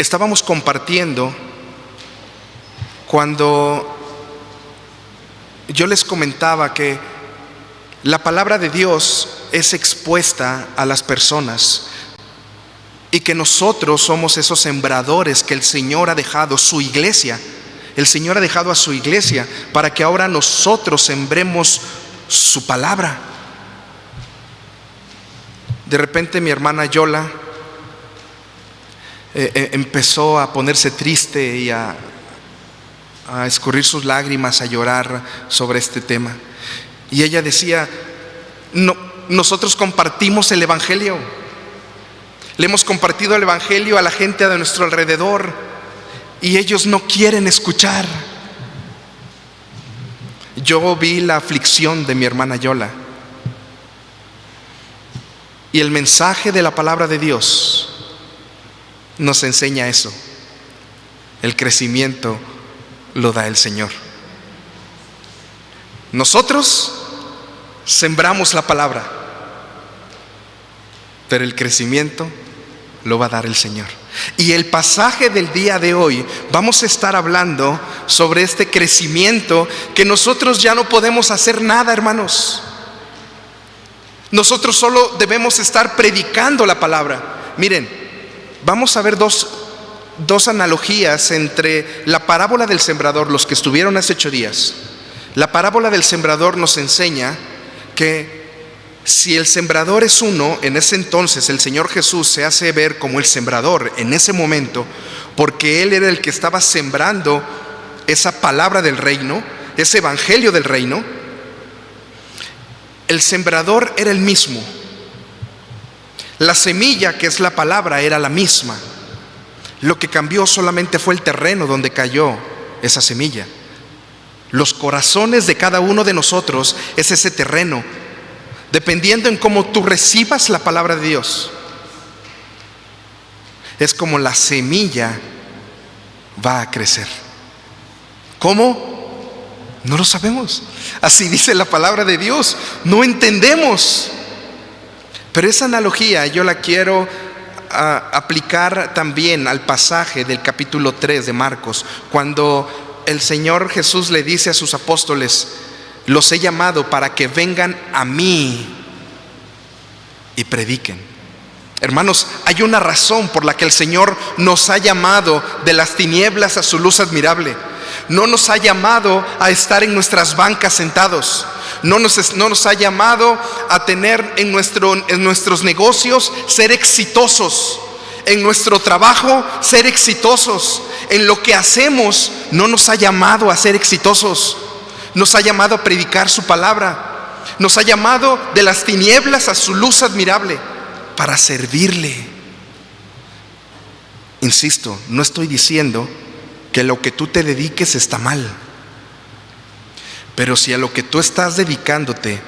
estábamos compartiendo cuando yo les comentaba que la palabra de Dios es expuesta a las personas y que nosotros somos esos sembradores que el Señor ha dejado su iglesia. El Señor ha dejado a su iglesia para que ahora nosotros sembremos su palabra. De repente mi hermana Yola empezó a ponerse triste y a escurrir sus lágrimas, a llorar sobre este tema. Y ella decía: no, nosotros compartimos el Evangelio. Le hemos compartido el Evangelio a la gente de nuestro alrededor y ellos no quieren escuchar. Yo vi la aflicción de mi hermana Yola y el mensaje de la palabra de Dios nos enseña eso. El crecimiento lo da el Señor. Nosotros sembramos la palabra, pero el crecimiento lo va a dar el Señor. Y el pasaje del día de hoy vamos a estar hablando sobre este crecimiento que nosotros ya no podemos hacer nada, hermanos. Nosotros solo debemos estar predicando la palabra. Miren, vamos a ver dos analogías entre la parábola del sembrador, los que estuvieron hace 8 días. La parábola del sembrador nos enseña que si el sembrador es uno, en ese entonces el Señor Jesús se hace ver como el sembrador en ese momento, porque Él era el que estaba sembrando esa palabra del reino, ese evangelio del reino. El sembrador era el mismo. La semilla, que es la palabra, era la misma. Lo que cambió solamente fue el terreno donde cayó esa semilla. Los corazones de cada uno de nosotros es ese terreno. Dependiendo en cómo tú recibas la palabra de Dios, es como la semilla va a crecer. ¿Cómo? No lo sabemos. Así dice la palabra de Dios. No entendemos. Pero esa analogía yo la quiero aplicar también al pasaje del capítulo 3 de Marcos, cuando el Señor Jesús le dice a sus apóstoles: los he llamado para que vengan a mí y prediquen. Hermanos, hay una razón por la que el Señor nos ha llamado de las tinieblas a su luz admirable. No nos ha llamado a estar en nuestras bancas sentados. No nos ha llamado a tener en nuestros negocios ser exitosos. En nuestro trabajo ser exitosos. En lo que hacemos no nos ha llamado a ser exitosos. Nos ha llamado a predicar su palabra. Nos ha llamado de las tinieblas a su luz admirable para servirle. Insisto, no estoy diciendo que lo que tú te dediques está mal, pero si a lo que tú estás dedicándote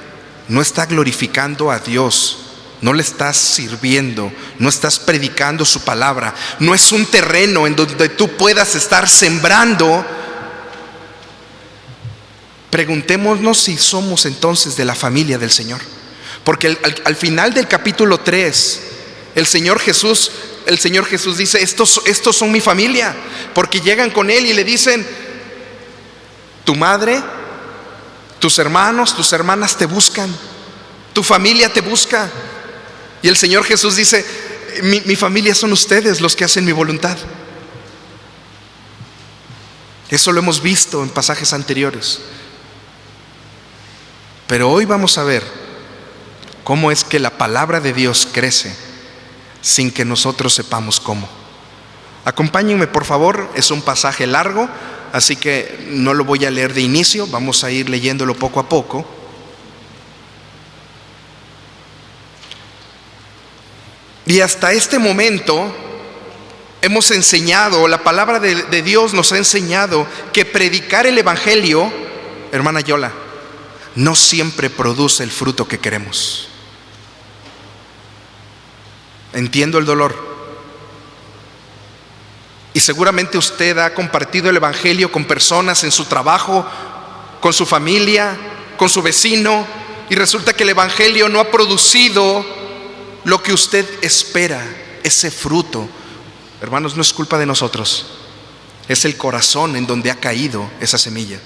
no está glorificando a Dios, no le estás sirviendo, no estás predicando su palabra, no es un terreno en donde tú puedas estar sembrando, preguntémonos si somos entonces de la familia del Señor. Porque al final del capítulo 3, el Señor Jesús dice: estos son mi familia. Porque llegan con Él y le dicen: tu madre, tus hermanos, tus hermanas te buscan, tu familia te busca. Y el Señor Jesús dice: mi familia son ustedes, los que hacen mi voluntad. Eso lo hemos visto en pasajes anteriores. Pero hoy vamos a ver cómo es que la palabra de Dios crece sin que nosotros sepamos cómo. Acompáñenme, por favor. Es un pasaje largo, así que no lo voy a leer de inicio. Vamos a ir leyéndolo poco a poco. Y hasta este momento hemos enseñado, la palabra de Dios nos ha enseñado que predicar el evangelio, hermana Yola, no siempre produce el fruto que queremos. Entiendo el dolor. Y seguramente usted ha compartido el evangelio con personas en su trabajo, con su familia, con su vecino, y resulta que el evangelio no ha producido lo que usted espera, ese fruto, Hermanos, no es culpa de nosotros. Es el corazón en donde ha caído esa semilla.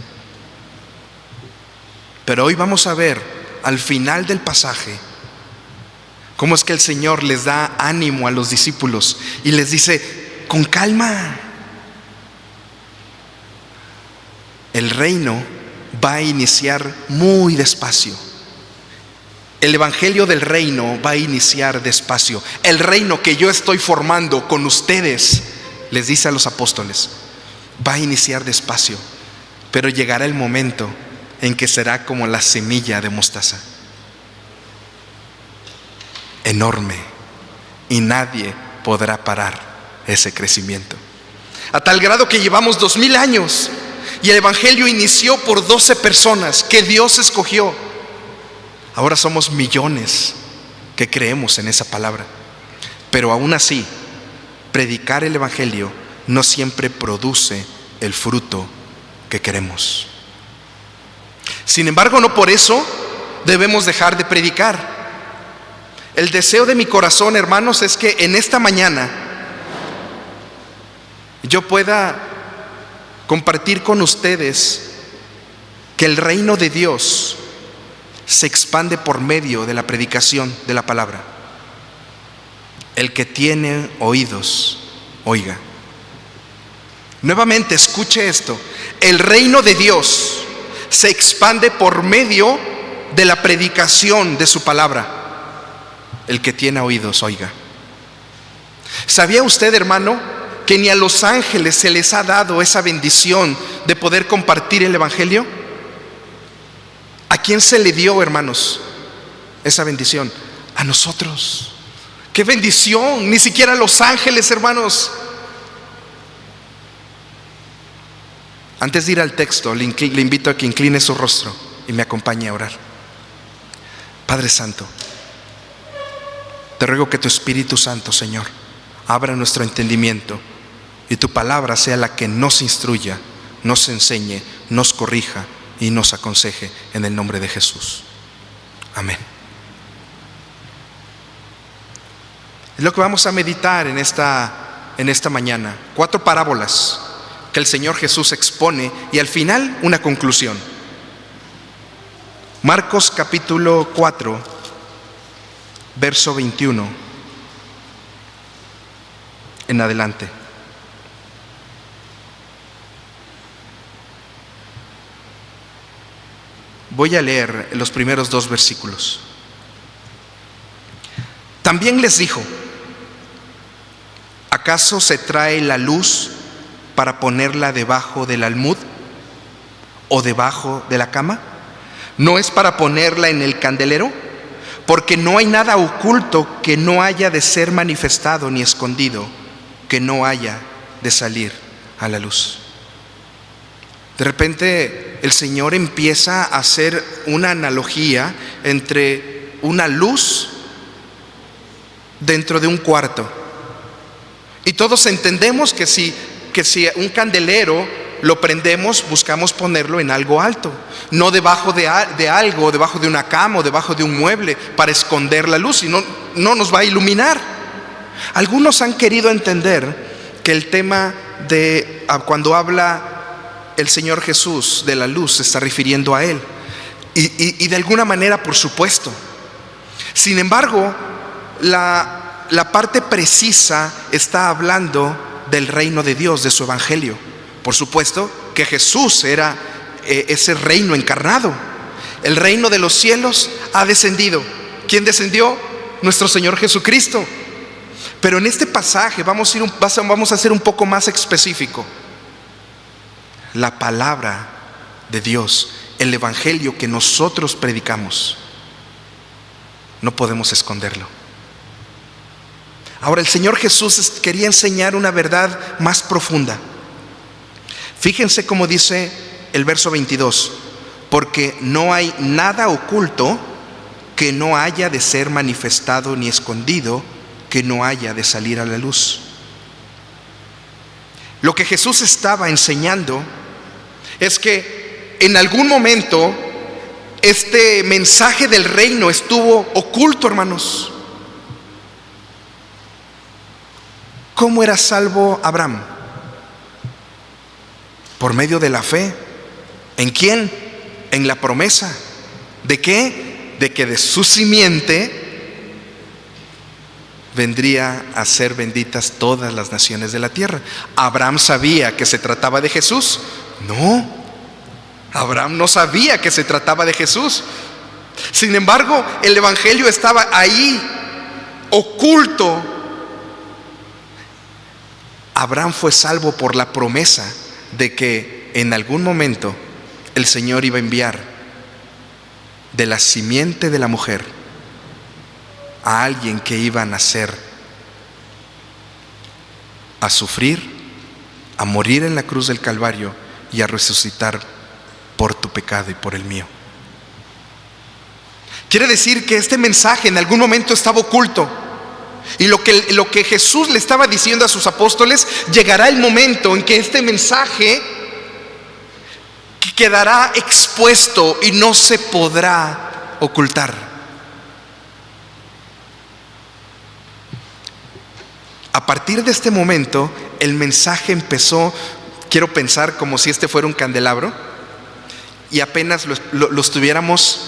Pero hoy vamos a ver al final del pasaje cómo es que el Señor les da ánimo a los discípulos y les dice: con calma, el reino va a iniciar muy despacio. El evangelio del reino va a iniciar despacio. El reino que yo estoy formando con ustedes, les dice a los apóstoles, va a iniciar despacio, pero llegará el momento en que será como la semilla de mostaza, enorme, y nadie podrá parar ese crecimiento. A tal grado que llevamos 2000 años y el evangelio inició por 12 personas que Dios escogió. Ahora somos millones que creemos en esa palabra. Pero aún así, predicar el evangelio no siempre produce el fruto que queremos. Sin embargo, no por eso debemos dejar de predicar. El deseo de mi corazón, hermanos, es que en esta mañana yo pueda compartir con ustedes que el reino de Dios se expande por medio de la predicación de la palabra. El que tiene oídos, oiga. Nuevamente, escuche esto: el reino de Dios se expande por medio de la predicación de su palabra. El que tiene oídos, oiga. ¿Sabía usted, hermano, que ni a los ángeles se les ha dado esa bendición de poder compartir el evangelio? ¿A quién se le dio, hermanos, esa bendición? A nosotros. ¡Qué bendición! Ni siquiera a los ángeles, hermanos. Antes de ir al texto, le invito a que incline su rostro y me acompañe a orar. Padre Santo, te ruego que tu Espíritu Santo, Señor, abra nuestro entendimiento y tu palabra sea la que nos instruya, nos enseñe, nos corrija y nos aconseje, en el nombre de Jesús. Amén. Es lo que vamos a meditar en esta mañana. 4 parábolas que el Señor Jesús expone y al final una conclusión. Marcos capítulo 4, verso 21 en adelante. Voy a leer los primeros 2 versículos. También les dijo: ¿acaso se trae la luz para ponerla debajo del almud o debajo de la cama? ¿No es para ponerla en el candelero? Porque no hay nada oculto que no haya de ser manifestado, ni escondido que no haya de salir a la luz. De repente el Señor empieza a hacer una analogía entre una luz dentro de un cuarto. Y todos entendemos que si un candelero lo prendemos, buscamos ponerlo en algo alto, no debajo de algo, debajo de una cama o debajo de un mueble para esconder la luz, y no nos va a iluminar. Algunos han querido entender que el tema de cuando habla el Señor Jesús de la luz se está refiriendo a Él, y de alguna manera, por supuesto. Sin embargo, la parte precisa está hablando del reino de Dios, de su evangelio. Por supuesto que Jesús era ese reino encarnado. El reino de los cielos ha descendido. ¿Quién descendió? Nuestro Señor Jesucristo. Pero en este pasaje vamos a ser un poco más específico. La palabra de Dios, el evangelio que nosotros predicamos, no podemos esconderlo. Ahora, el Señor Jesús quería enseñar una verdad más profunda. Fíjense cómo dice el verso 22: porque no hay nada oculto que no haya de ser manifestado, ni escondido que no haya de salir a la luz. Lo que Jesús estaba enseñando es que en algún momento este mensaje del reino estuvo oculto, hermanos. ¿Cómo era salvo Abraham? Por medio de la fe. ¿En quién? En la promesa. ¿De qué? De que de su simiente vendría a ser benditas todas las naciones de la tierra. ¿Abraham sabía que se trataba de Jesús? No, Abraham no sabía que se trataba de Jesús. Sin embargo, el evangelio estaba ahí, oculto. Abraham fue salvo por la promesa de que en algún momento el Señor iba a enviar de la simiente de la mujer a alguien que iba a nacer, a sufrir, a morir en la cruz del Calvario y a resucitar por tu pecado y por el mío. Quiere decir que este mensaje en algún momento estaba oculto. Y lo que Jesús le estaba diciendo a sus apóstoles, llegará el momento en que este mensaje quedará expuesto y no se podrá ocultar. A partir de este momento, el mensaje empezó, quiero pensar como si este fuera un candelabro y apenas lo estuviéramos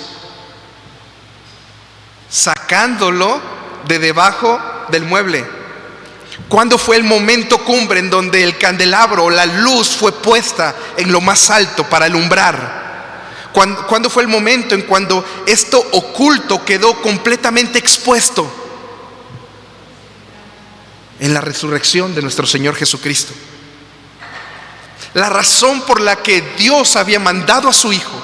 sacándolo de debajo del mueble. ¿Cuándo fue el momento cumbre en donde el candelabro, la luz, fue puesta en lo más alto para alumbrar? ¿Cuándo fue el momento en cuando esto oculto quedó completamente expuesto? En la resurrección de nuestro Señor Jesucristo. La razón por la que Dios había mandado a su Hijo,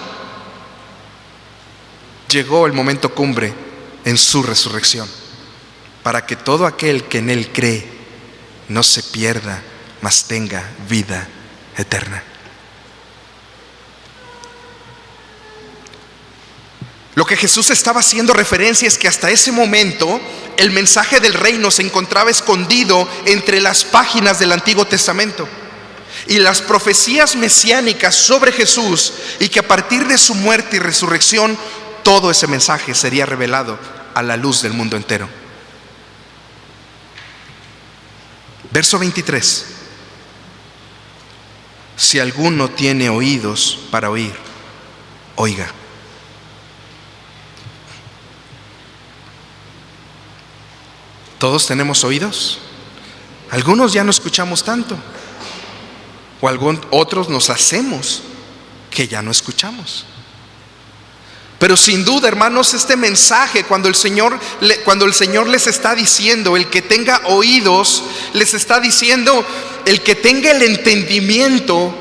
llegó el momento cumbre en su resurrección, para que todo aquel que en Él cree no se pierda, mas tenga vida eterna. Lo que Jesús estaba haciendo referencia es que hasta ese momento el mensaje del reino se encontraba escondido entre las páginas del Antiguo Testamento y las profecías mesiánicas sobre Jesús, y que a partir de su muerte y resurrección todo ese mensaje sería revelado a la luz del mundo entero. Verso 23. Si alguno tiene oídos para oír, oiga. ¿Todos tenemos oídos? Algunos ya no escuchamos tanto, o otros nos hacemos que ya no escuchamos. Pero sin duda, hermanos, este mensaje, cuando el Señor les está diciendo, el que tenga oídos, les está diciendo, el que tenga el entendimiento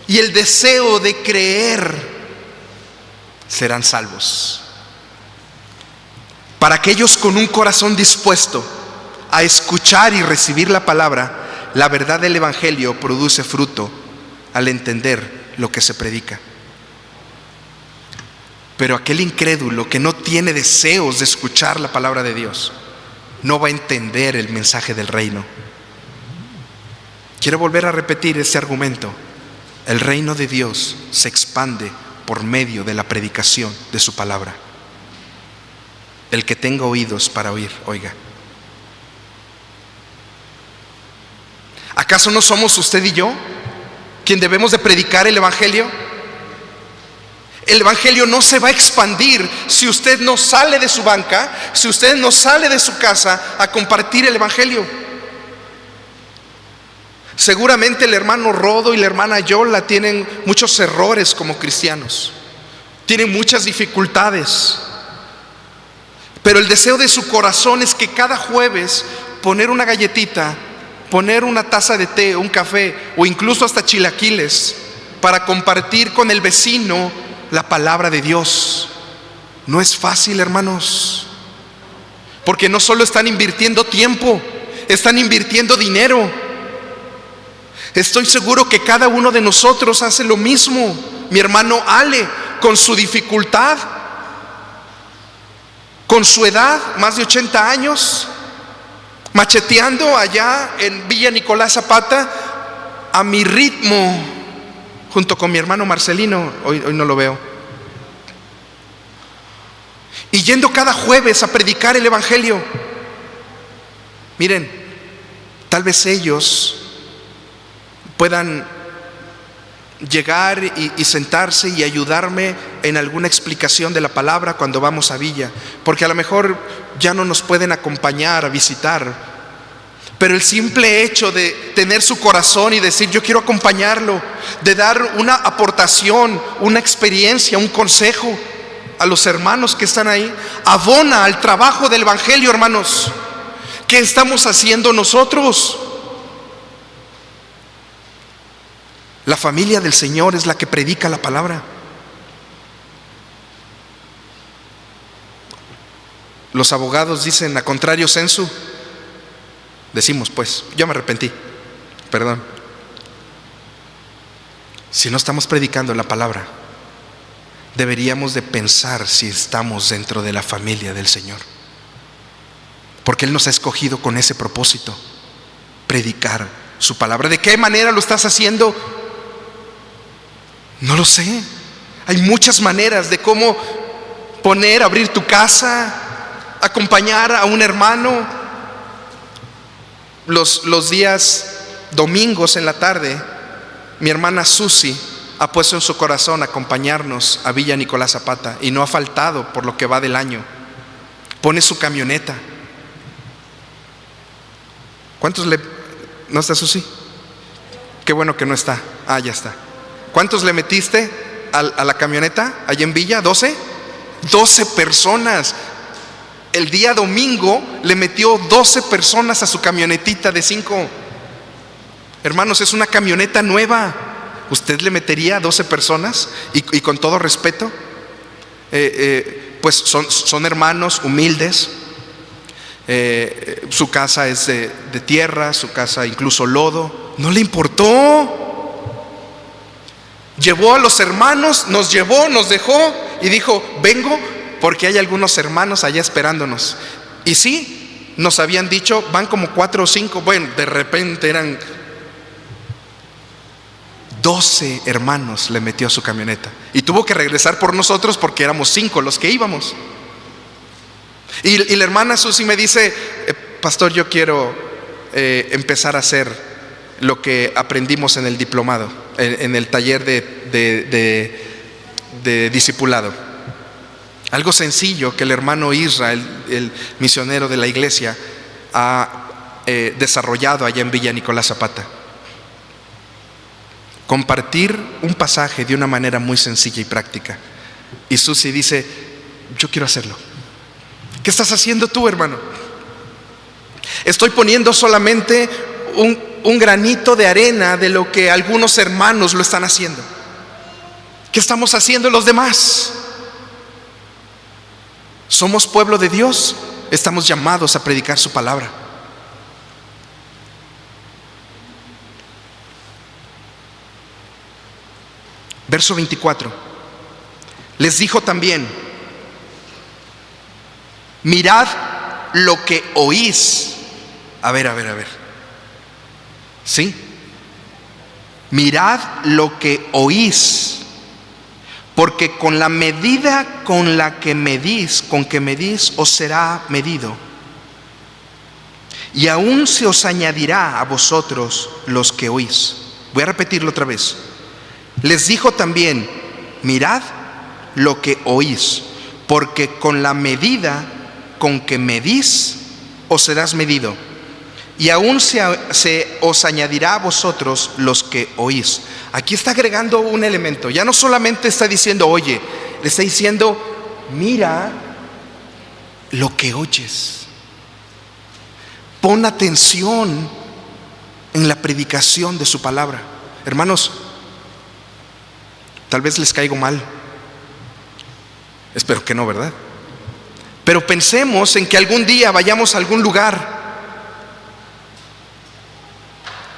y el deseo de creer, serán salvos. Para aquellos con un corazón dispuesto a escuchar y recibir la palabra, la verdad del evangelio produce fruto al entender lo que se predica. Pero aquel incrédulo que no tiene deseos de escuchar la palabra de Dios, no va a entender el mensaje del reino. Quiero volver a repetir este argumento. El reino de Dios se expande por medio de la predicación de su palabra. El que tenga oídos para oír, oiga. ¿Acaso no somos usted y yo quien debemos de predicar el evangelio? El evangelio no se va a expandir si usted no sale de su banca, si usted no sale de su casa a compartir el evangelio. Seguramente el hermano Rodo y la hermana Yola tienen muchos errores como cristianos, tienen muchas dificultades, pero el deseo de su corazón es que cada jueves poner una galletita, poner una taza de té, un café o incluso hasta chilaquiles para compartir con el vecino la palabra de Dios. No es fácil, hermanos, porque no solo están invirtiendo tiempo, están invirtiendo dinero. Estoy seguro que cada uno de nosotros hace lo mismo. Mi hermano Ale, con su dificultad, con su edad, más de 80 años, macheteando allá en Villa Nicolás Zapata a mi ritmo, junto con mi hermano Marcelino, hoy no lo veo, y yendo cada jueves a predicar el evangelio. Miren, Tal vez ellos puedan llegar y sentarse y ayudarme en alguna explicación de la palabra cuando vamos a Villa, porque a lo mejor ya no nos pueden acompañar a visitar, pero el simple hecho de tener su corazón y decir yo quiero acompañarlo, de dar una aportación, una experiencia, un consejo a los hermanos que están ahí, abona al trabajo del evangelio, hermanos. ¿Qué estamos haciendo nosotros? La familia del Señor es la que predica la palabra. Los abogados dicen a contrario sensu. Decimos pues, yo me arrepentí, perdón. Si no estamos predicando la palabra, deberíamos de pensar si estamos dentro de la familia del Señor, porque Él nos ha escogido con ese propósito, predicar su palabra. ¿De qué manera lo estás haciendo? No lo sé. Hay muchas maneras de cómo abrir tu casa, acompañar a un hermano. Los días domingos en la tarde, mi hermana Susi ha puesto en su corazón acompañarnos a Villa Nicolás Zapata, y no ha faltado por lo que va del año. Pone su camioneta. ¿No está Susi? Qué bueno que no está. Ya está. ¿Cuántos le metiste a la camioneta allá en Villa? ¿12? 12 personas. El día domingo le metió 12 personas a su camionetita de 5. Hermanos, es una camioneta nueva. ¿Usted le metería a 12 personas? Y con todo respeto, pues son hermanos humildes. Su casa es de tierra, su casa incluso lodo. No le importó. Llevó a los hermanos, nos llevó, nos dejó y dijo: vengo porque hay algunos hermanos allá esperándonos. Y sí, nos habían dicho, van como 4 o 5. Bueno, de repente eran 12 hermanos le metió a su camioneta. Y tuvo que regresar por nosotros porque éramos 5 los que íbamos. Y la hermana Susi me dice: pastor, yo quiero empezar a hacer lo que aprendimos en el diplomado, en el taller de discipulado. Algo sencillo que el hermano Israel, el misionero de la iglesia, ha desarrollado allá en Villa Nicolás Zapata. Compartir un pasaje de una manera muy sencilla y práctica. Y Susi dice: yo quiero hacerlo. ¿Qué estás haciendo tú, hermano? Estoy poniendo solamente un granito de arena de lo que algunos hermanos lo están haciendo. ¿Qué estamos haciendo los demás? Somos pueblo de Dios, estamos llamados a predicar su palabra. Verso 24. Les dijo también: mirad lo que oís. A ver. ¿Sí? Mirad lo que oís, porque con la medida con que medís, os será medido, y aún se os añadirá a vosotros los que oís. Voy a repetirlo otra vez. Les dijo también: mirad lo que oís, porque con la medida con que medís, os serás medido, y aún se os añadirá a vosotros los que oís. Aquí está agregando un elemento. Ya no solamente está diciendo oye, le está diciendo: mira lo que oyes. Pon atención en la predicación de su palabra. Hermanos, tal vez les caigo mal. Espero que no, ¿verdad? Pero pensemos en que algún día vayamos a algún lugar.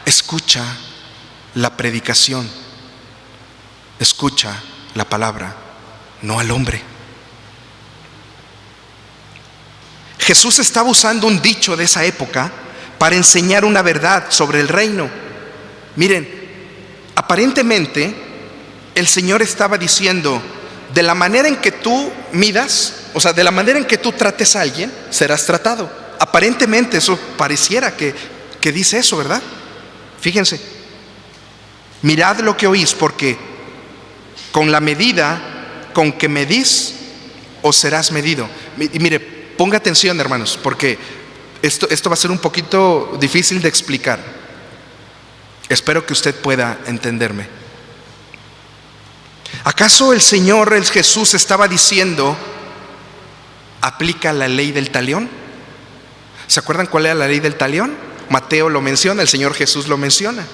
Escucha la predicación, escucha la palabra, no al hombre. Jesús estaba usando un dicho de esa época para enseñar una verdad sobre el reino. Miren, aparentemente el Señor estaba diciendo: de la manera en que tú midas, o sea, de la manera en que tú trates a alguien, serás tratado. Aparentemente eso pareciera que que dice eso, ¿verdad? Fíjense, mirad lo que oís, porque con la medida con que medís, os serás medido. Y mire, ponga atención, hermanos, porque esto va a ser un poquito difícil de explicar. Espero que usted pueda entenderme. ¿Acaso el Jesús estaba diciendo, aplica la ley del talión? ¿Se acuerdan cuál era la ley del talión? Mateo lo menciona, el Señor Jesús lo menciona.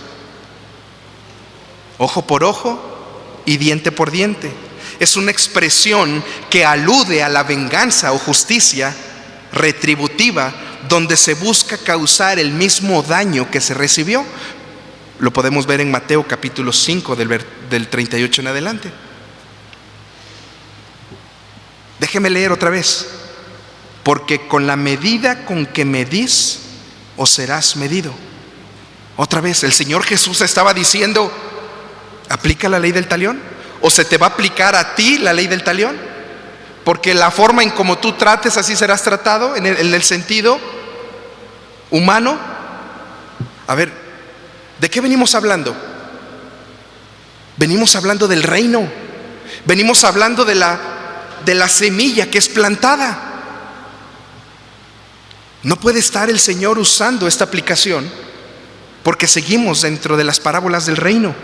Ojo por ojo y diente por diente. Es una expresión que alude a la venganza o justicia retributiva, donde se busca causar el mismo daño que se recibió. Lo podemos ver en Mateo capítulo 5 del 38 en adelante. Déjeme leer otra vez. Porque con la medida con que medís, os serás medido. Otra vez, el Señor Jesús estaba diciendo, ¿aplica la ley del talión? ¿O se te va a aplicar a ti la ley del talión? Porque la forma en como tú trates, así serás tratado, en el sentido humano. A ver, ¿de qué venimos hablando? Venimos hablando del reino. Venimos hablando de la semilla que es plantada. No puede estar el Señor usando esta aplicación porque seguimos dentro de las parábolas del reino.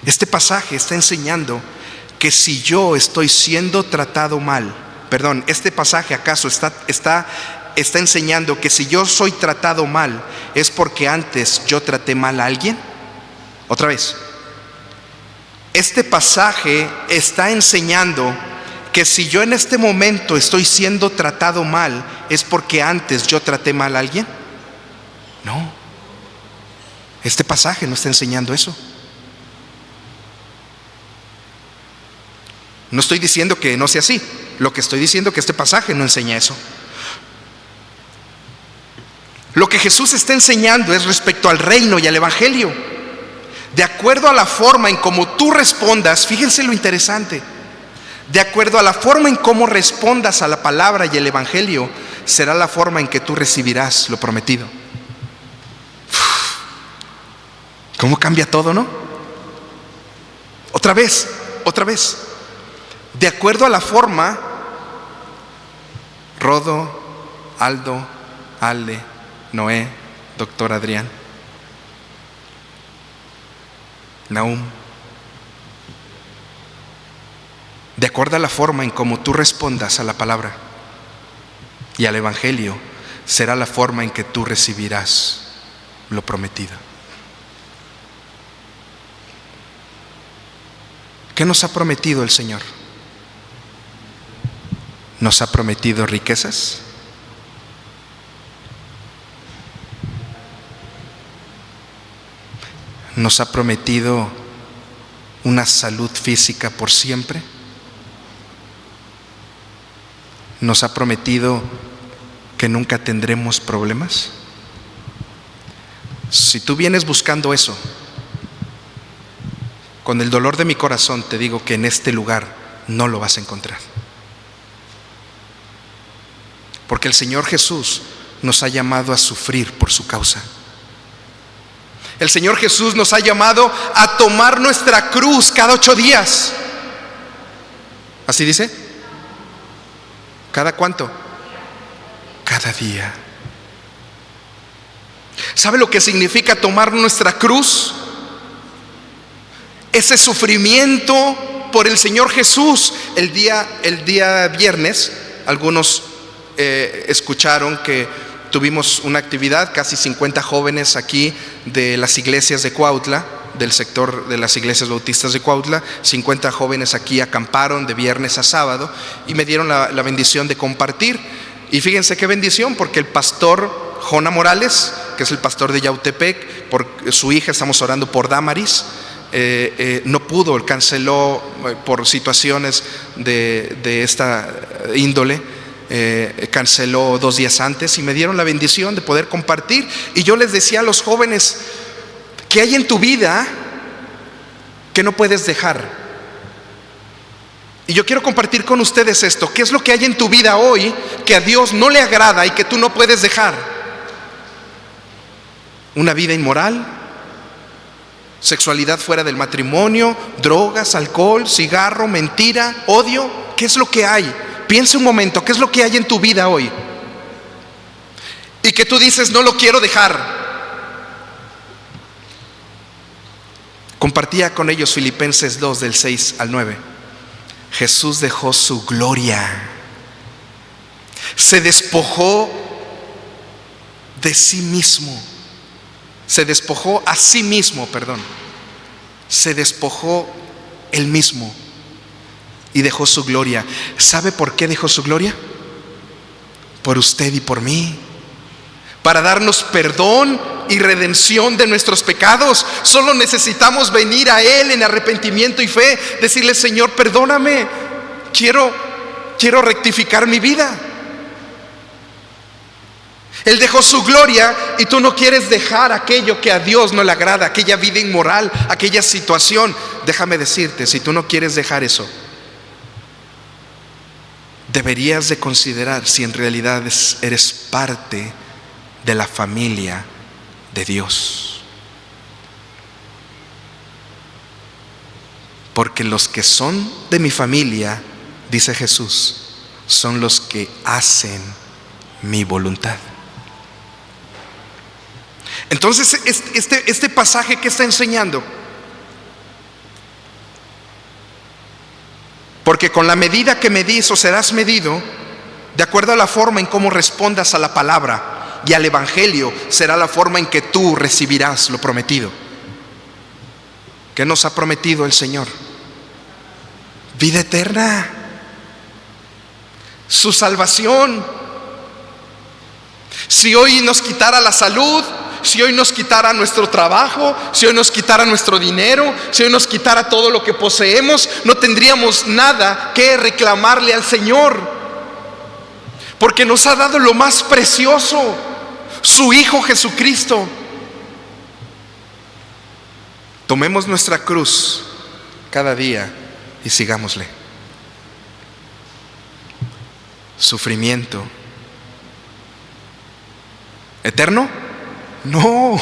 Este pasaje está enseñando que si yo estoy siendo tratado mal, este pasaje acaso está enseñando que si yo soy tratado mal es porque antes yo traté mal a alguien. Otra vez, este pasaje está enseñando que si yo en este momento estoy siendo tratado mal es porque antes yo traté mal a alguien. No, este pasaje no está enseñando eso. No estoy diciendo que no sea así. Lo que estoy diciendo es que este pasaje no enseña eso. Lo que Jesús está enseñando es respecto al reino y al evangelio. De acuerdo a la forma en cómo tú respondas, fíjense lo interesante. De acuerdo a la forma en cómo respondas a la palabra y el evangelio, será la forma en que tú recibirás lo prometido. ¿Cómo cambia todo, no? Otra vez. De acuerdo a la forma, Rodo, Aldo, Ale, Noé, Doctor Adrián, Nahum. De acuerdo a la forma en cómo tú respondas a la palabra y al evangelio, será la forma en que tú recibirás lo prometido. ¿Qué nos ha prometido el Señor? ¿Nos ha prometido riquezas? ¿Nos ha prometido una salud física por siempre? ¿Nos ha prometido que nunca tendremos problemas? Si tú vienes buscando eso, con el dolor de mi corazón te digo que en este lugar no lo vas a encontrar. Porque el Señor Jesús nos ha llamado a sufrir por su causa. El Señor Jesús nos ha llamado a tomar nuestra cruz cada 8 días. ¿Así dice? ¿Cada cuánto? Cada día. ¿Sabe lo que significa tomar nuestra cruz? Ese sufrimiento por el Señor Jesús. El día viernes, algunos escucharon que tuvimos una actividad, casi 50 jóvenes aquí de las iglesias de Cuautla, del sector de las iglesias bautistas de Cuautla. 50 jóvenes aquí acamparon de viernes a sábado y me dieron la bendición de compartir. Y fíjense qué bendición, porque el pastor Jona Morales, que es el pastor de Yautepec, por su hija, estamos orando por Damaris, no pudo, canceló por situaciones de esta índole. Canceló 2 días antes y me dieron la bendición de poder compartir. Y yo les decía a los jóvenes: ¿qué hay en tu vida que no puedes dejar? Y yo quiero compartir con ustedes esto. ¿Qué es lo que hay en tu vida hoy que a Dios no le agrada y que tú no puedes dejar? ¿Una vida inmoral? ¿Sexualidad fuera del matrimonio? ¿Drogas, alcohol, cigarro, mentira, odio? ¿Qué es lo que hay? Piensa un momento, ¿qué es lo que hay en tu vida hoy? Y que tú dices, no lo quiero dejar. Compartía con ellos Filipenses 2 del 6 al 9. Jesús dejó su gloria, se despojó de sí mismo, se despojó a sí mismo, se despojó él mismo y dejó su gloria. ¿Sabe por qué dejó su gloria? Por usted y por mí, para darnos perdón y redención de nuestros pecados. Solo necesitamos venir a Él en arrepentimiento y fe, decirle: Señor, perdóname, quiero rectificar mi vida. Él dejó su gloria y tú no quieres dejar aquello que a Dios no le agrada, aquella vida inmoral, aquella situación. Déjame decirte, si tú no quieres dejar eso, deberías de considerar si en realidad eres parte de la familia de Dios. Porque los que son de mi familia, dice Jesús, son los que hacen mi voluntad. Entonces, este pasaje que está enseñando, porque con la medida que medís o serás medido, de acuerdo a la forma en cómo respondas a la palabra y al evangelio, será la forma en que tú recibirás lo prometido. ¿Qué nos ha prometido el Señor? Vida eterna, su salvación. Si hoy nos quitara la salud, si hoy nos quitara nuestro trabajo, si hoy nos quitara nuestro dinero, si hoy nos quitara todo lo que poseemos, no tendríamos nada que reclamarle al Señor, porque nos ha dado lo más precioso, su Hijo Jesucristo. Tomemos nuestra cruz cada día y sigámosle. Sufrimiento ¿eterno? No.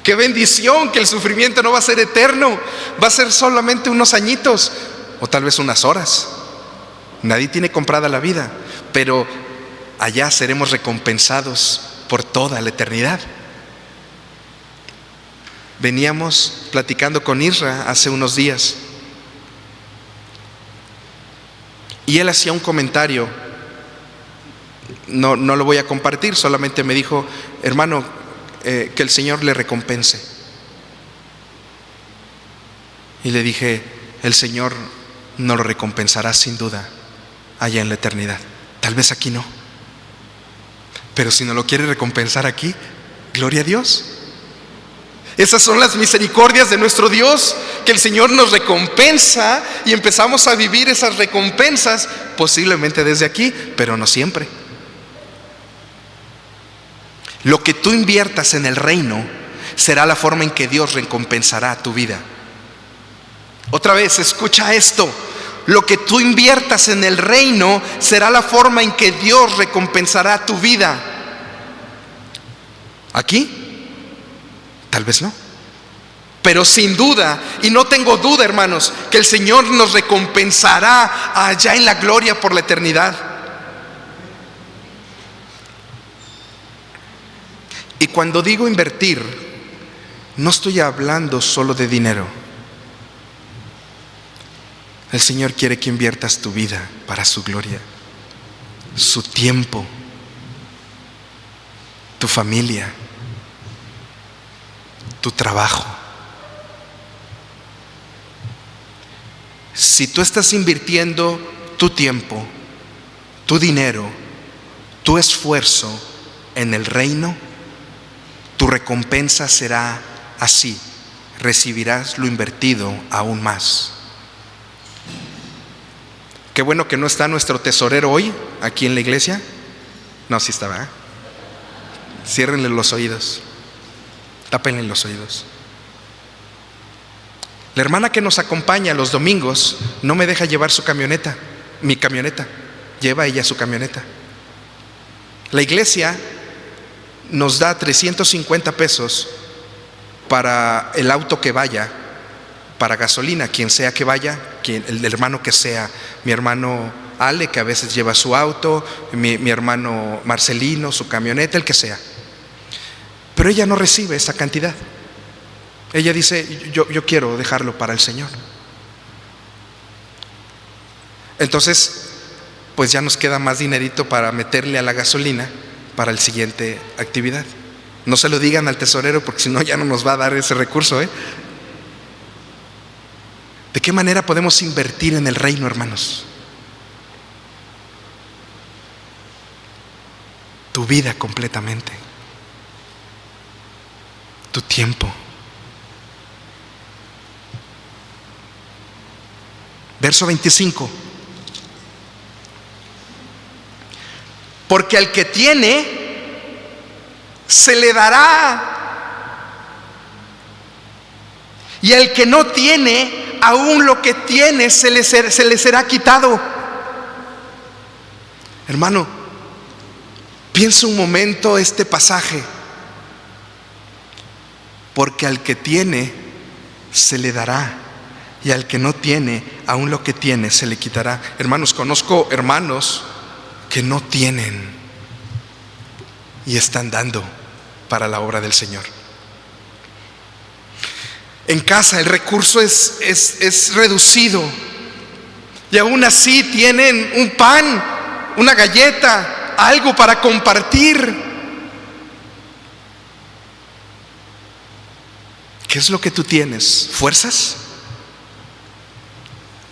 Qué bendición que el sufrimiento no va a ser eterno, va a ser solamente unos añitos o tal vez unas horas. Nadie tiene comprada la vida, pero allá seremos recompensados por toda la eternidad. Veníamos platicando con Isra hace unos días y él hacía un comentario. No lo voy a compartir, solamente me dijo: hermano, que el Señor le recompense. Y le dije: el Señor nos lo recompensará sin duda allá en la eternidad. Tal vez aquí no, pero si no lo quiere recompensar aquí, gloria a Dios. Esas son las misericordias de nuestro Dios, que el Señor nos recompensa y empezamos a vivir esas recompensas posiblemente desde aquí, pero no siempre. Lo que tú inviertas en el reino será la forma en que Dios recompensará tu vida. Otra vez, escucha esto: lo que tú inviertas en el reino será la forma en que Dios recompensará tu vida. Aquí tal vez no, pero sin duda, y no tengo duda, hermanos, que el Señor nos recompensará allá en la gloria por la eternidad. Y cuando digo invertir, no estoy hablando solo de dinero. El Señor quiere que inviertas tu vida para su gloria, su tiempo, tu familia, tu trabajo. Si tú estás invirtiendo tu tiempo, tu dinero, tu esfuerzo en el reino, tu recompensa será así: recibirás lo invertido aún más. Qué bueno que no está nuestro tesorero hoy aquí en la iglesia. No, sí estaba, ¿eh? Ciérrenle los oídos, tápenle los oídos. La hermana que nos acompaña los domingos no me deja llevar mi camioneta. Lleva ella su camioneta. La iglesia nos da 350 pesos para el auto que vaya, para gasolina, quien sea que vaya, el hermano que sea, mi hermano Ale, que a veces lleva su auto, mi hermano Marcelino, su camioneta, el que sea. Pero ella no recibe esa cantidad. Ella dice, yo quiero dejarlo para el Señor. Entonces, pues ya nos queda más dinerito para meterle a la gasolina para la siguiente actividad. No se lo digan al tesorero, porque si no ya no nos va a dar ese recurso, ¿eh? ¿De qué manera podemos invertir en el reino, hermanos? Tu vida completamente, tu tiempo. Verso 25. Porque al que tiene, se le dará. Y al que no tiene, aún lo que tiene se le será quitado. Hermano, piensa un momento este pasaje. Porque al que tiene, se le dará. Y al que no tiene, aún lo que tiene se le quitará. Hermanos, conozco hermanos que no tienen y están dando para la obra del Señor. En casa el recurso es reducido, y aún así tienen un pan, una galleta, algo para compartir. ¿Qué es lo que tú tienes? ¿Fuerzas?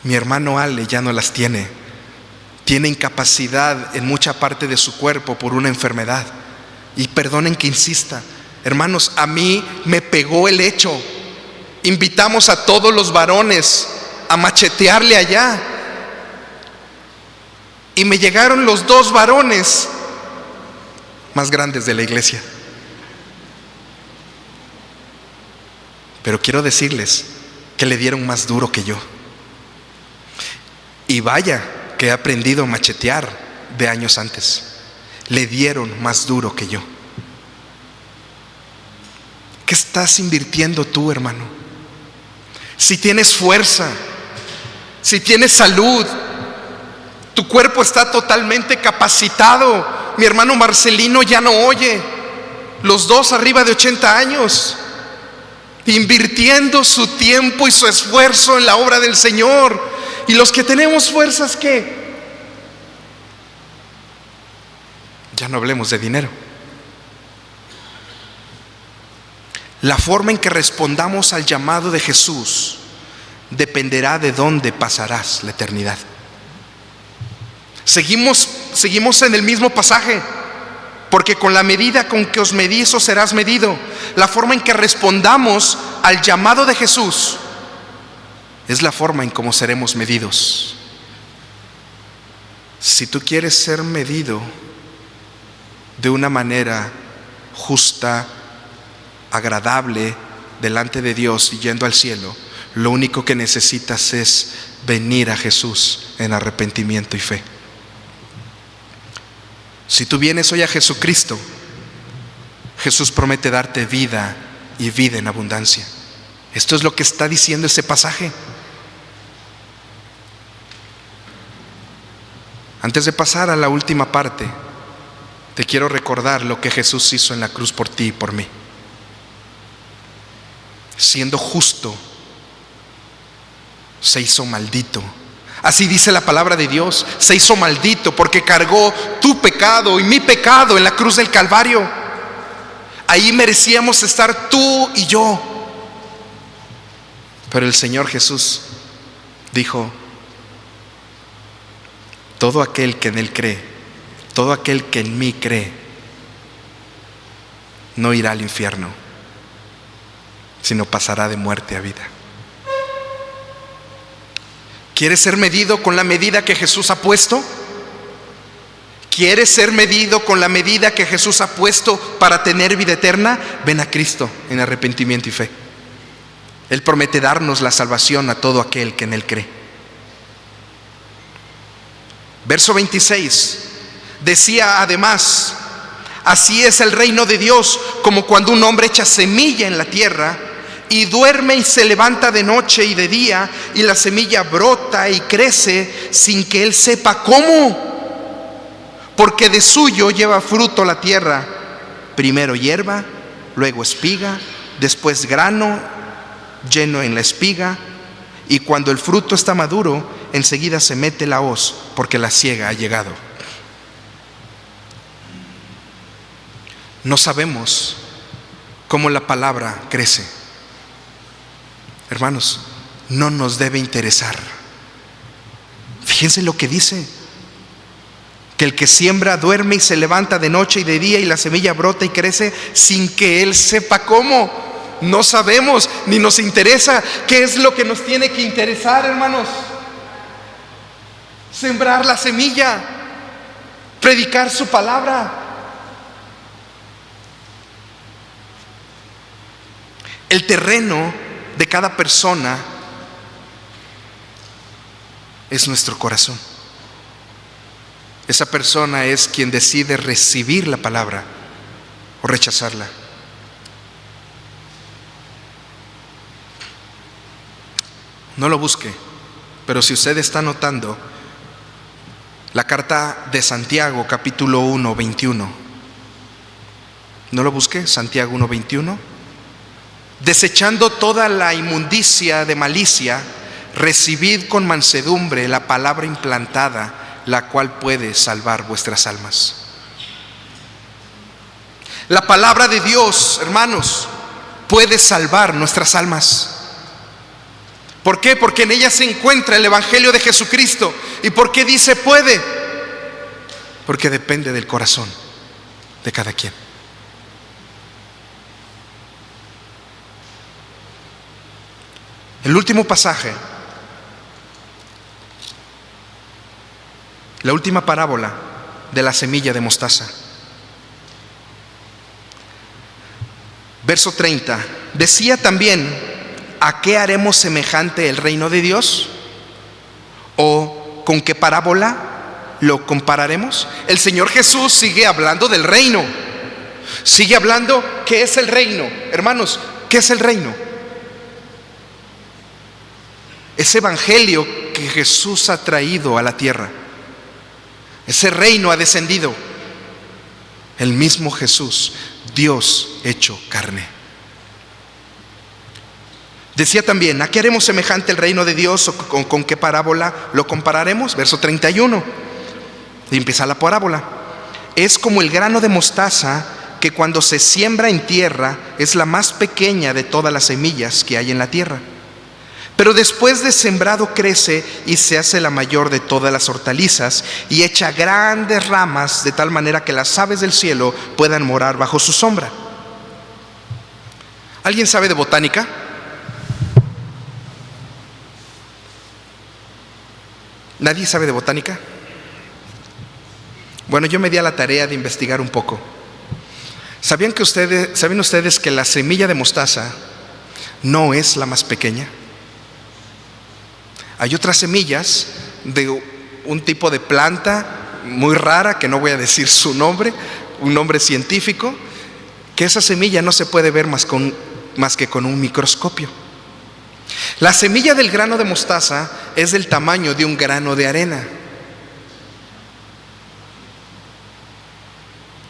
Mi hermano Ale ya no las tiene. Tiene incapacidad en mucha parte de su cuerpo por una enfermedad. Y perdonen que insista, hermanos, a mí me pegó el hecho. Invitamos a todos los varones a machetearle allá, y me llegaron los 2 varones más grandes de la iglesia. Pero quiero decirles que le dieron más duro que yo. Y vaya que he aprendido a machetear de años antes. Le dieron más duro que yo. ¿Qué estás invirtiendo tú, hermano? Si tienes fuerza, si tienes salud, tu cuerpo está totalmente capacitado. Mi hermano Marcelino ya no oye, los 2 arriba de 80 años, invirtiendo su tiempo y su esfuerzo en la obra del Señor. Y los que tenemos fuerzas, ¿qué? Ya no hablemos de dinero. La forma en que respondamos al llamado de Jesús dependerá de dónde pasarás la eternidad. Seguimos en el mismo pasaje. Porque con la medida con que os medís os serás medido. La forma en que respondamos al llamado de Jesús es la forma en cómo seremos medidos. Si tú quieres ser medido de una manera justa, agradable delante de Dios y yendo al cielo, lo único que necesitas es venir a Jesús en arrepentimiento y fe. Si tú vienes hoy a Jesucristo, Jesús promete darte vida y vida en abundancia. Esto es lo que está diciendo ese pasaje. Antes de pasar a la última parte, te quiero recordar lo que Jesús hizo en la cruz por ti y por mí. Siendo justo, se hizo maldito. Así dice la palabra de Dios. Se hizo maldito porque cargó tu pecado y mi pecado en la cruz del Calvario. Ahí merecíamos estar tú y yo. Pero el Señor Jesús dijo: todo aquel que en Él cree, todo aquel que en mí cree, no irá al infierno, sino pasará de muerte a vida. ¿Quieres ser medido con la medida que Jesús ha puesto? ¿Quieres ser medido con la medida que Jesús ha puesto para tener vida eterna? Ven a Cristo en arrepentimiento y fe. Él promete darnos la salvación a todo aquel que en Él cree. Verso 26 decía además: así es el reino de Dios, como cuando un hombre echa semilla en la tierra y duerme y se levanta de noche y de día, y la semilla brota y crece sin que él sepa cómo, porque de suyo lleva fruto la tierra, primero hierba, luego espiga, después grano lleno en la espiga, y cuando el fruto está maduro, enseguida se mete la hoz, porque la siega ha llegado. No sabemos cómo la palabra crece. Hermanos, no nos debe interesar. Fíjense lo que dice: que el que siembra duerme y se levanta de noche y de día, y la semilla brota y crece sin que él sepa cómo. No sabemos, ni nos interesa. ¿Qué es lo que nos tiene que interesar, hermanos? Sembrar la semilla, predicar su palabra. El terreno de cada persona es nuestro corazón. Esa persona es quien decide recibir la palabra o rechazarla. No lo busque, pero si usted está notando la carta de Santiago, capítulo 1, 21. No lo busque, Santiago 1, 21. Desechando toda la inmundicia de malicia, recibid con mansedumbre la palabra implantada, la cual puede salvar vuestras almas. La palabra de Dios, hermanos, puede salvar nuestras almas. ¿Por qué? Porque en ella se encuentra el Evangelio de Jesucristo. ¿Y por qué dice puede? Porque depende del corazón de cada quien. El último pasaje, la última parábola de la semilla de mostaza. Verso 30. Decía también: ¿a qué haremos semejante el reino de Dios? ¿O con qué parábola lo compararemos? El Señor Jesús sigue hablando del reino. Sigue hablando qué es el reino. Hermanos, ¿qué es el reino? Ese evangelio que Jesús ha traído a la tierra. Ese reino ha descendido. El mismo Jesús, Dios hecho carne. Decía también: ¿a qué haremos semejante el reino de Dios? ¿O con qué parábola lo compararemos? Verso 31. Y empieza la parábola. Es como el grano de mostaza, que cuando se siembra en tierra es la más pequeña de todas las semillas que hay en la tierra. Pero después de sembrado crece y se hace la mayor de todas las hortalizas, y echa grandes ramas de tal manera que las aves del cielo puedan morar bajo su sombra. ¿Alguien sabe de botánica? ¿Nadie sabe de botánica? Bueno, yo me di a la tarea de investigar un poco. ¿Saben ustedes que la semilla de mostaza no es la más pequeña? Hay otras semillas de un tipo de planta muy rara, que no voy a decir su nombre, un nombre científico, que esa semilla no se puede ver más que con un microscopio. La semilla del grano de mostaza es del tamaño de un grano de arena.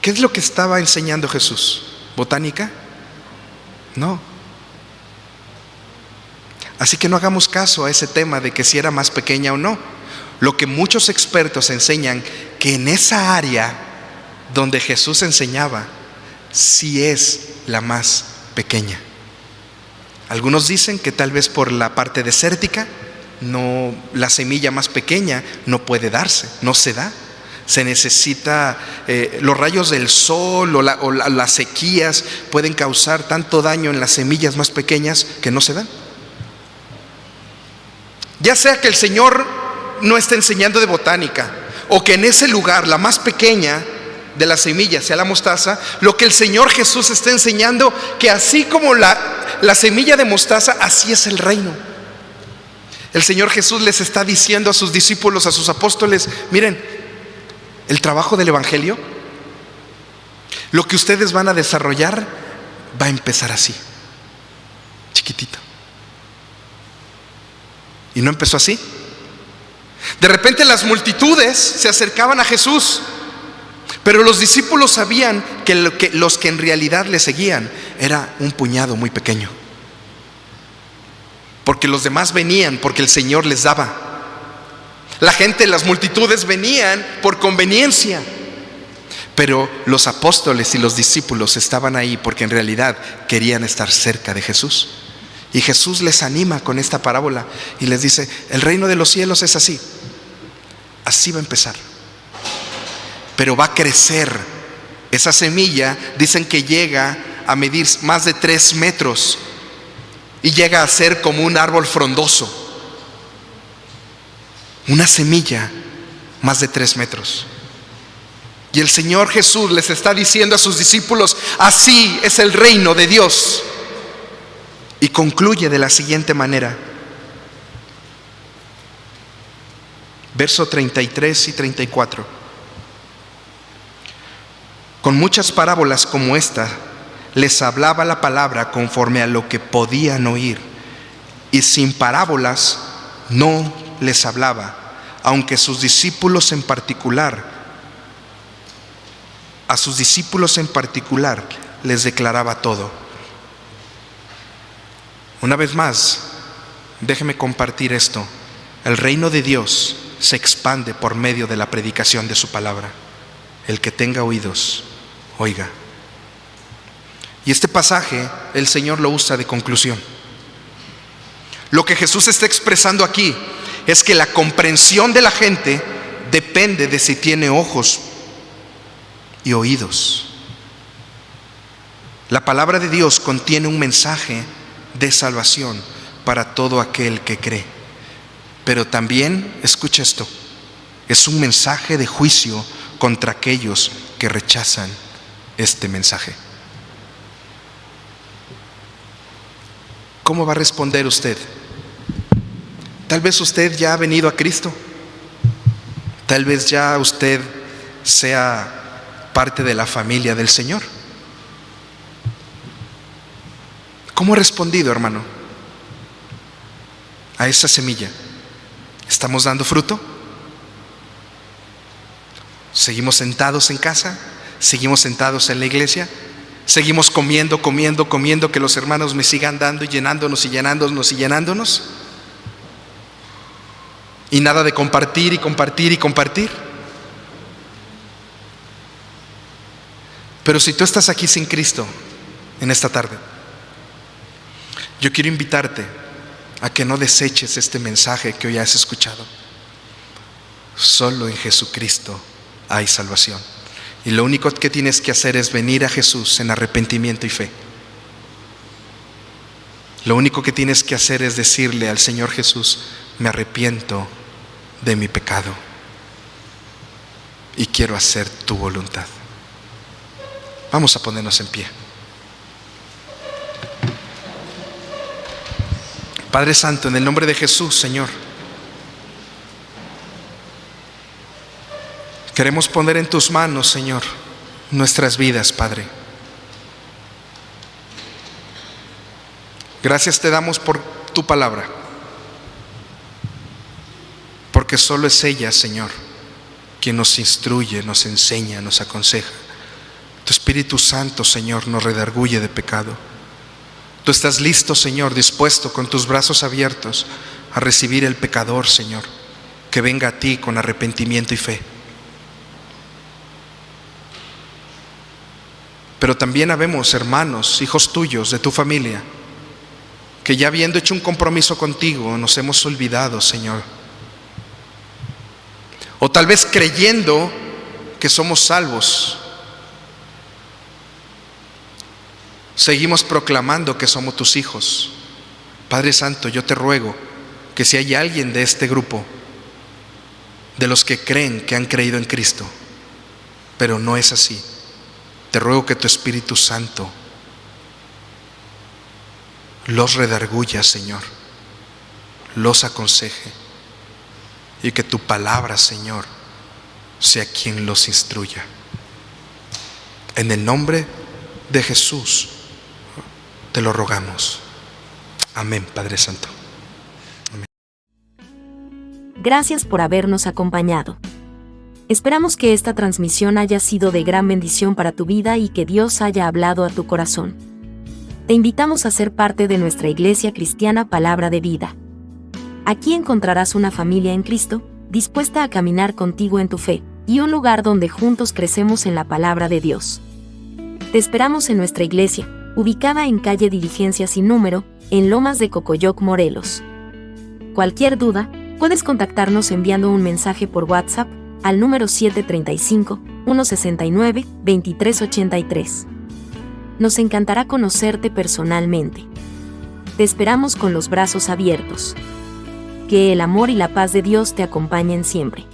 ¿Qué es lo que estaba enseñando Jesús? ¿Botánica? No. Así que no hagamos caso a ese tema de que si era más pequeña o no. Lo que muchos expertos enseñan, que en esa área donde Jesús enseñaba, sí es la más pequeña. Algunos dicen que tal vez por la parte desértica, no, la semilla más pequeña no puede darse, no se da. Se necesita, los rayos del sol o las sequías pueden causar tanto daño en las semillas más pequeñas que no se dan. Ya sea que el Señor no esté enseñando de botánica, o que en ese lugar la más pequeña de la semilla sea la mostaza, lo que el Señor Jesús está enseñando, que así como la semilla de mostaza, así es el reino. El Señor Jesús les está diciendo a sus discípulos, a sus apóstoles: miren, el trabajo del Evangelio, lo que ustedes van a desarrollar, va a empezar así, chiquitito. Y no empezó así. De repente las multitudes se acercaban a Jesús, pero los discípulos sabían que los que en realidad le seguían era un puñado muy pequeño, porque los demás venían porque el Señor les daba. La gente, las multitudes venían por conveniencia, pero los apóstoles y los discípulos estaban ahí porque en realidad querían estar cerca de Jesús. Y Jesús les anima con esta parábola y les dice: el reino de los cielos es así. Así va a empezar, pero va a crecer. Esa semilla, dicen que llega a medir más de 3 metros y llega a ser como un árbol frondoso. Una semilla más de 3 metros. Y el Señor Jesús les está diciendo a sus discípulos: así es el reino de Dios. Y concluye de la siguiente manera. Verso 33 y 34. Con muchas parábolas como esta, les hablaba la palabra conforme a lo que podían oír, y sin parábolas no les hablaba, aunque a sus discípulos en particular les declaraba todo. Una vez más, déjeme compartir esto. El reino de Dios se expande por medio de la predicación de su palabra. El que tenga oídos, oiga. Y este pasaje el Señor lo usa de conclusión. Lo que Jesús está expresando aquí es que la comprensión de la gente depende de si tiene ojos y oídos. La palabra de Dios contiene un mensaje de salvación para todo aquel que cree. Pero también, escucha esto, es un mensaje de juicio contra aquellos que rechazan este mensaje. ¿Cómo va a responder usted? Tal vez usted ya ha venido a Cristo. Tal vez ya usted sea parte de la familia del Señor. ¿Cómo ha respondido, hermano, a esa semilla? ¿Estamos dando fruto? ¿Seguimos sentados en casa? ¿Seguimos sentados en la iglesia? ¿Seguimos comiendo, que los hermanos me sigan dando y llenándonos y llenándonos y llenándonos? Y nada de compartir y compartir y compartir. Pero si tú estás aquí sin Cristo en esta tarde, yo quiero invitarte a que no deseches este mensaje que hoy has escuchado. Solo en Jesucristo hay salvación. Y lo único que tienes que hacer es venir a Jesús en arrepentimiento y fe. Lo único que tienes que hacer es decirle al Señor Jesús: me arrepiento de mi pecado y quiero hacer tu voluntad. Vamos a ponernos en pie. Padre Santo, en el nombre de Jesús, Señor, queremos poner en tus manos, Señor, nuestras vidas, Padre. Gracias te damos por tu palabra, porque solo es ella, Señor, quien nos instruye, nos enseña, nos aconseja. Tu Espíritu Santo, Señor, nos redarguye de pecado. Tú estás listo, Señor, dispuesto con tus brazos abiertos a recibir el pecador, Señor, que venga a ti con arrepentimiento y fe. Pero también habemos hermanos, hijos tuyos, de tu familia, que ya habiendo hecho un compromiso contigo, nos hemos olvidado, Señor. O tal vez creyendo que somos salvos, seguimos proclamando que somos tus hijos. Padre Santo, yo te ruego que si hay alguien de este grupo, de los que creen que han creído en Cristo, pero no es así, te ruego que tu Espíritu Santo los redarguya, Señor, los aconseje, y que tu palabra, Señor, sea quien los instruya. En el nombre de Jesús te lo rogamos. Amén, Padre Santo. Amén. Gracias por habernos acompañado. Esperamos que esta transmisión haya sido de gran bendición para tu vida y que Dios haya hablado a tu corazón. Te invitamos a ser parte de nuestra Iglesia Cristiana Palabra de Vida. Aquí encontrarás una familia en Cristo, dispuesta a caminar contigo en tu fe, y un lugar donde juntos crecemos en la palabra de Dios. Te esperamos en nuestra iglesia, ubicada en calle Diligencia sin número, en Lomas de Cocoyoc, Morelos. Cualquier duda, puedes contactarnos enviando un mensaje por WhatsApp al número 735-169-2383. Nos encantará conocerte personalmente. Te esperamos con los brazos abiertos. Que el amor y la paz de Dios te acompañen siempre.